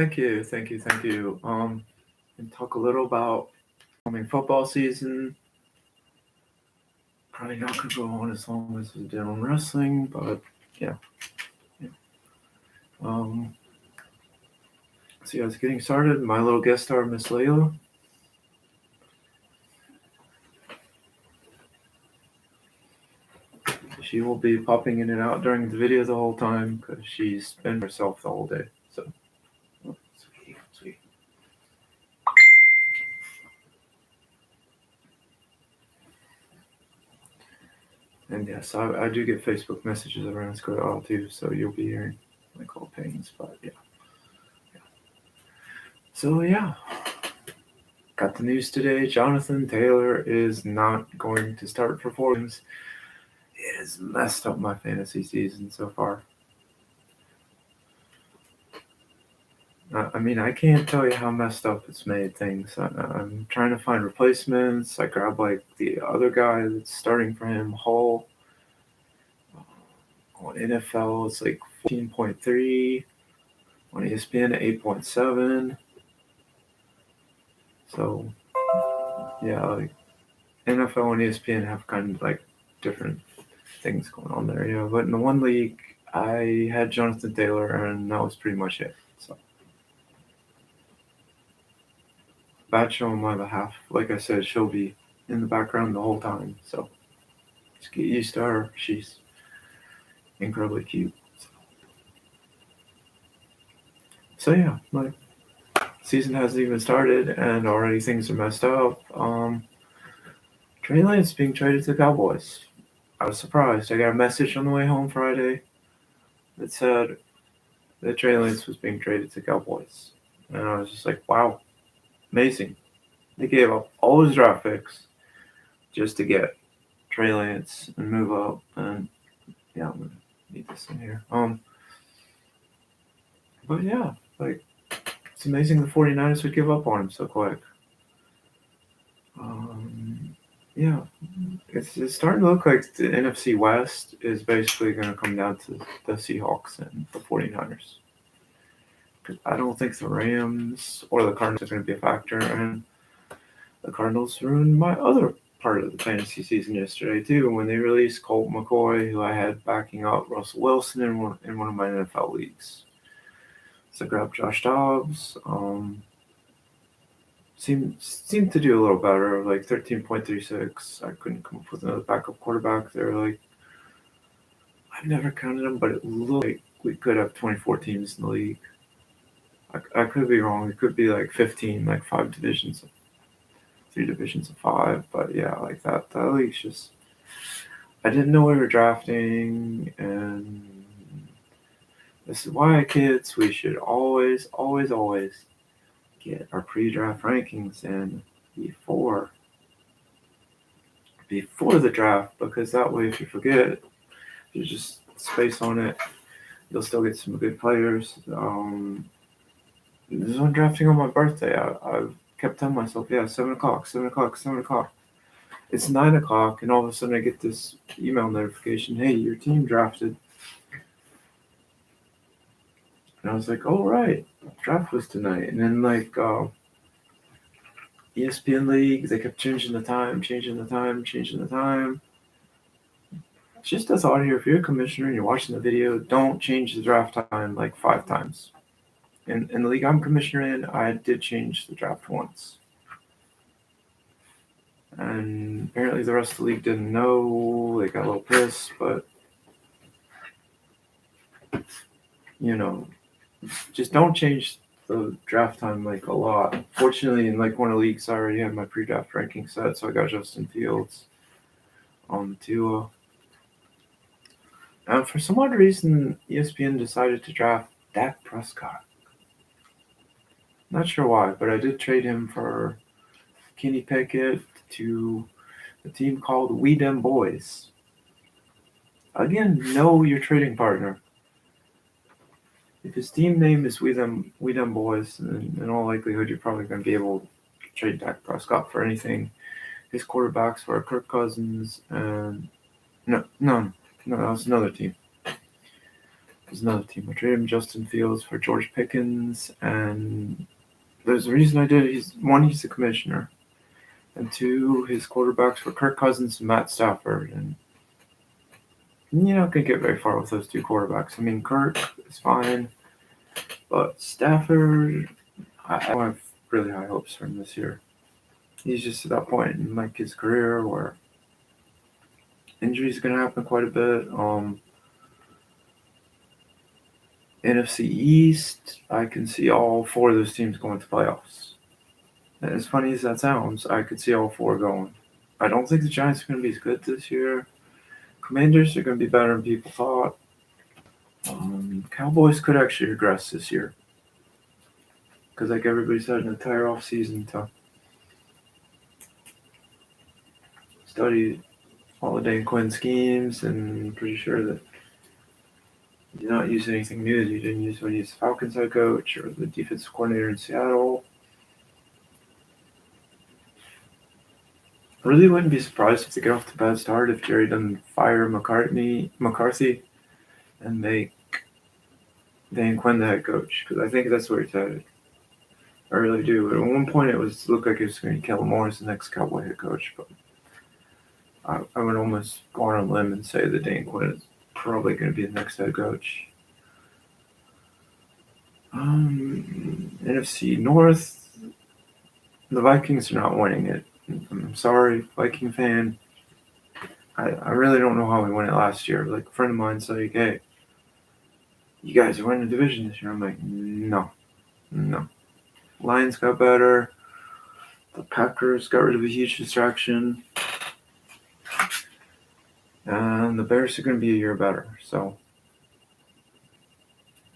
Thank you, thank you, thank you. And talk a little about football season. Probably not gonna go on as long as we did on wrestling, but yeah. yeah. Um, so yeah, it's getting started. My little guest star, Miss Layla. She will be popping in and out during the video the whole time because she's been herself the whole day. So, oh, sweet, sweet. And yes, I do get Facebook messages around Squirrel too, so you'll be hearing like all pains, but yeah. So yeah, got the news today. Jonathan Taylor is not going to start for 4 games. It has messed up my fantasy season so far. I can't tell you how messed up it's made things. I'm trying to find replacements. I grabbed like the other guy that's starting for him, Hull. On NFL, it's like 14.3. On ESPN, 8.7. So, yeah, like NFL and ESPN have kind of like different things going on there, yeah. But in the one league, I had Jonathan Taylor, and that was pretty much it. So, bad show on my behalf. Like I said, she'll be in the background the whole time. So, just get used to her. She's incredibly cute. So yeah, like season hasn't even started, and already things are messed up. Trey Lance being traded to the Cowboys. I was surprised. I got a message on the way home Friday that said that Trey Lance was being traded to Cowboys. And I was just like, wow, amazing. They gave up all his draft picks just to get Trey Lance and move up. And yeah, I'm going to need this in here. But yeah, like, it's amazing the 49ers would give up on him so quick. Yeah, it's starting to look like the NFC West is basically going to come down to the Seahawks and the 49ers. I don't think the Rams or the Cardinals are going to be a factor, and the Cardinals ruined my other part of the fantasy season yesterday too when they released Colt McCoy, who I had backing up Russell Wilson in one of my NFL leagues. So I grabbed Josh Dobbs. Seemed to do a little better, like 13.36. I couldn't come up with another backup quarterback. They're like, I've never counted them, but it looked like we could have 24 teams in the league. I could be wrong. It could be like 15, like 3 divisions of 5. But yeah, like that league's just, I didn't know we were drafting, and this is why, kids, we should always, always, always get our pre-draft rankings in before the draft, because that way, if you forget, you just space on it, you'll still get some good players. This is when drafting on my birthday. I kept telling myself, yeah, 7 o'clock, 7 o'clock, 7 o'clock. It's 9 o'clock, and all of a sudden I get this email notification, hey, your team drafted. And I was like, oh, right, draft was tonight. And then, like, ESPN League, they kept changing the time. Just a thought here, if you're a commissioner and you're watching the video, don't change the draft time like 5 times. In the league I'm commissioner in, I did change the draft once. And apparently the rest of the league didn't know. They got a little pissed, but, you know, just don't change the draft time like a lot. Fortunately, in like one of the leagues, I already had my pre-draft ranking set, so I got Justin Fields on Tua. And for some odd reason, ESPN decided to draft Dak Prescott. Not sure why, but I did trade him for Kenny Pickett to a team called We Dem Boys. Again, know your trading partner. If his team name is We Dem Boys, then in all likelihood you're probably going to be able to trade Dak Prescott for anything. His quarterbacks were Kirk Cousins and no, that was another team. There's another team. I traded him Justin Fields for George Pickens, and there's a reason I did it. He's the commissioner, and two, his quarterbacks were Kirk Cousins and Matt Stafford, and you're not going to get very far with those two quarterbacks. I mean, Kirk is fine, but Stafford, I don't have really high hopes for him this year. He's just at that point in like his career where injuries are going to happen quite a bit. NFC East, I can see all four of those teams going to playoffs. And as funny as that sounds, I could see all four going. I don't think the Giants are going to be as good this year. Commanders are going to be better than people thought. Cowboys could actually regress this year. Because like everybody's had an entire offseason to study all the Dan Quinn schemes, and I'm pretty sure that you did not use anything new that you didn't use when you used the Falcons head coach or the defensive coordinator in Seattle. I really wouldn't be surprised if they get off to a bad start if Jerry doesn't fire McCarthy and make Dan Quinn the head coach, because I think that's where he's headed. I really do. But at one point, it looked like it was going to be Kellen Moore as the next Cowboy head coach, but I would almost go on a limb and say that Dan Quinn is probably going to be the next head coach. NFC North, the Vikings are not winning it. I'm sorry, Viking fan. I really don't know how we won it last year. Like a friend of mine said, like, hey, you guys are winning the division this year. I'm like, no. Lions got better. The Packers got rid of a huge distraction. And the Bears are going to be a year better. So,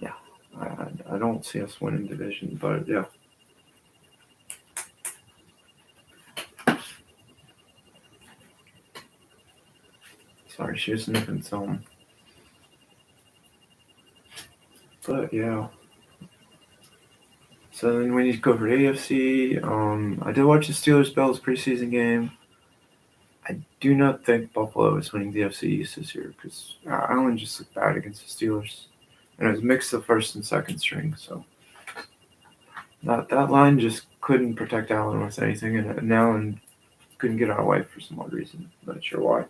yeah, I don't see us winning division, but yeah. Sorry, she was sniffing some. But yeah. So then we need to go for AFC. I did watch the Steelers-Bills preseason game. I do not think Buffalo is winning the NFC East this year because Allen just looked bad against the Steelers. And it was mixed of first and second string, so that line just couldn't protect Allen with anything, and Allen couldn't get out of the way for some odd reason. Not sure why.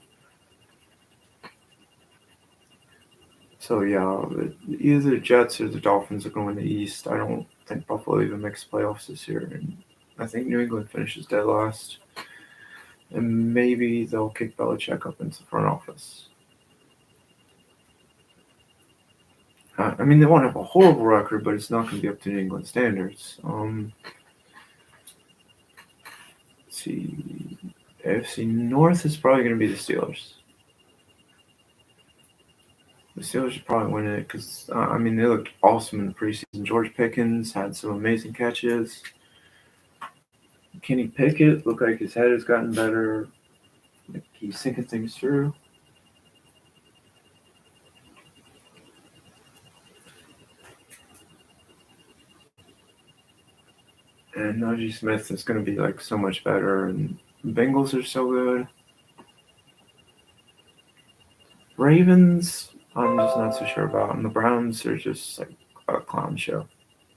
So yeah, either the Jets or the Dolphins are going to the East. I don't think Buffalo even makes playoffs this year, and I think New England finishes dead last. And maybe they'll kick Belichick up into the front office. I mean, they won't have a horrible record, but it's not going to be up to New England standards. Let's see. AFC North is probably going to be the Steelers. The Steelers should probably win it because, I mean, they looked awesome in the preseason. George Pickens had some amazing catches. Kenny Pickett looked like his head has gotten better. Like he's thinking things through. And Najee Smith is going to be like so much better. And the Bengals are so good. Ravens, I'm just not so sure about. And the Browns are just like a clown show.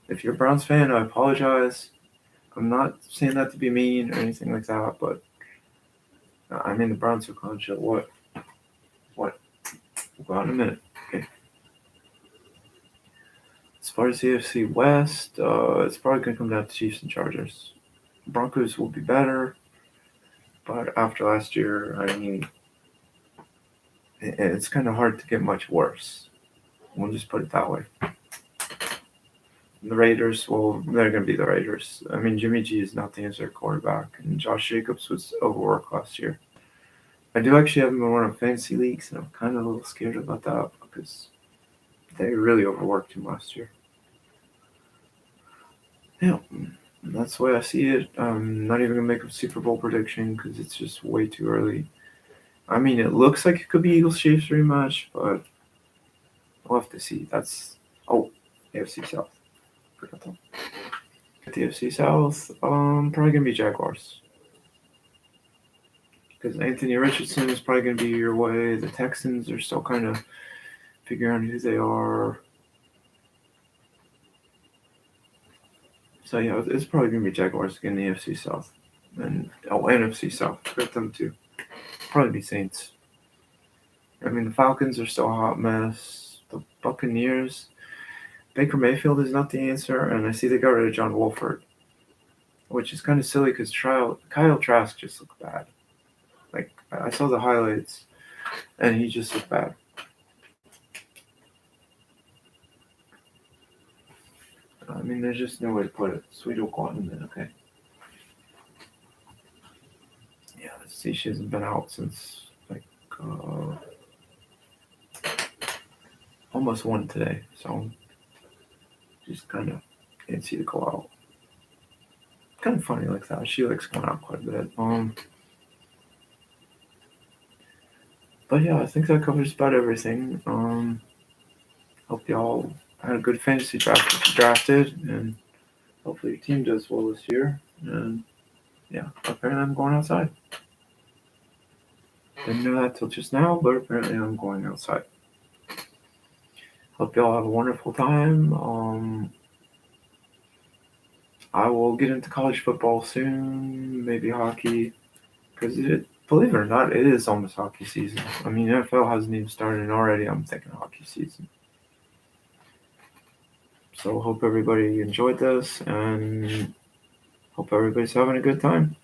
If you're a Browns fan, I apologize. I'm not saying that to be mean or anything like that, but I mean, the Browns are a clown show. What? We'll go out in a minute. Okay. As far as the AFC West, it's probably going to come down to Chiefs and Chargers. Broncos will be better, but after last year, I mean, it's kind of hard to get much worse. We'll just put it that way. The Raiders, well, they're going to be the Raiders. I mean, Jimmy G is not the answer quarterback, and Josh Jacobs was overworked last year. I do actually have him in one of fantasy leagues, and I'm kind of a little scared about that because they really overworked him last year. Yeah, that's the way I see it. I'm not even going to make a Super Bowl prediction because it's just way too early. I mean, it looks like it could be Eagles-Chiefs rematch, but we'll have to see. AFC South. Forgot that. The AFC South, probably going to be Jaguars. Because Anthony Richardson is probably going to be your way. The Texans are still kind of figure out who they are. So yeah, it's probably gonna be Jaguars again in the AFC South, and NFC South. Got them too. Probably be Saints. I mean, the Falcons are still a hot mess. The Buccaneers, Baker Mayfield is not the answer, and I see they got rid of John Wolford, which is kind of silly because Kyle Trask just looked bad. Like I saw the highlights, and he just looked bad. I mean, there's just no way to put it. Sweet Oakland, okay. Yeah, let's see. She hasn't been out since like almost 1 today, so she's kind of antsy to go out. Kind of funny like that. She likes going out quite a bit. But yeah, I think that covers about everything. Hope y'all had a good fantasy draft if you drafted, and hopefully your team does well this year. And yeah, apparently I'm going outside. Didn't know that till just now, but apparently I'm going outside. Hope y'all have a wonderful time. I will get into college football soon, maybe hockey, because believe it or not, it is almost hockey season. I mean, NFL hasn't even started, and already I'm thinking hockey season. So hope everybody enjoyed this, and hope everybody's having a good time.